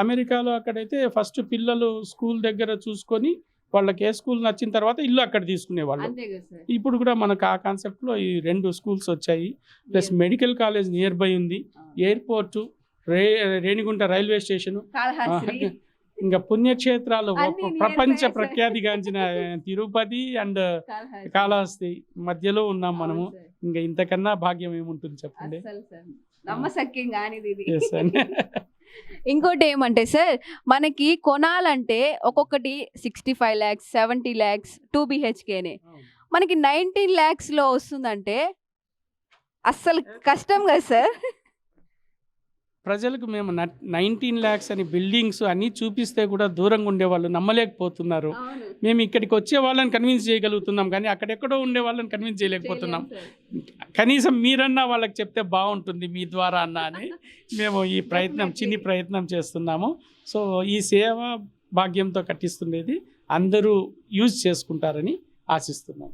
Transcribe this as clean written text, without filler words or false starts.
అమెరికాలో అక్కడైతే ఫస్ట్ పిల్లలు స్కూల్ దగ్గర చూసుకొని వాళ్ళకి ఏ స్కూల్ నచ్చిన తర్వాత ఇల్లు అక్కడ తీసుకునేవాళ్ళు. ఇప్పుడు కూడా మనకు ఆ కాన్సెప్ట్లో ఈ 2 స్కూల్స్ వచ్చాయి. Plus medical college near by ఉంది, ఎయిర్పోర్టు, రేణిగుంట రైల్వే స్టేషను, ఇంకా పుణ్యక్షేత్రాలు ప్రపంచ ప్రఖ్యాతిగాంచిన తిరుపతి అండ్ కాళహస్తి మధ్యలో ఉన్నాం మనము. ఇంకా ఇంతకన్నా భాగ్యం ఏముంటుంది చెప్పండి. ఇంకోటి ఏమంటే సార్, మనకి కొనాలంటే ఒక్కొక్కటి 65 lakhs 70 lakhs 2 BHKనే మనకి 19 lakhs లో వస్తుందంటే అస్సలు కష్టం కదా సార్. ప్రజలకు మేము 19 lakhs అని బిల్డింగ్స్ అన్నీ చూపిస్తే కూడా దూరంగా ఉండేవాళ్ళు నమ్మలేకపోతున్నారు. మేము ఇక్కడికి వచ్చే వాళ్ళని కన్విన్స్ చేయగలుగుతున్నాం, కానీ అక్కడెక్కడో ఉండే వాళ్ళని కన్విన్స్ చేయలేకపోతున్నాం. కనీసం మీరన్నా వాళ్ళకి చెప్తే బాగుంటుంది మీ ద్వారా అన్నా అని మేము ఈ చిన్ని ప్రయత్నం చేస్తున్నాము. సో ఈ సేవా భాగ్యంతో కట్టిస్తుండేది అందరూ యూజ్ చేసుకుంటారని ఆశిస్తున్నాం.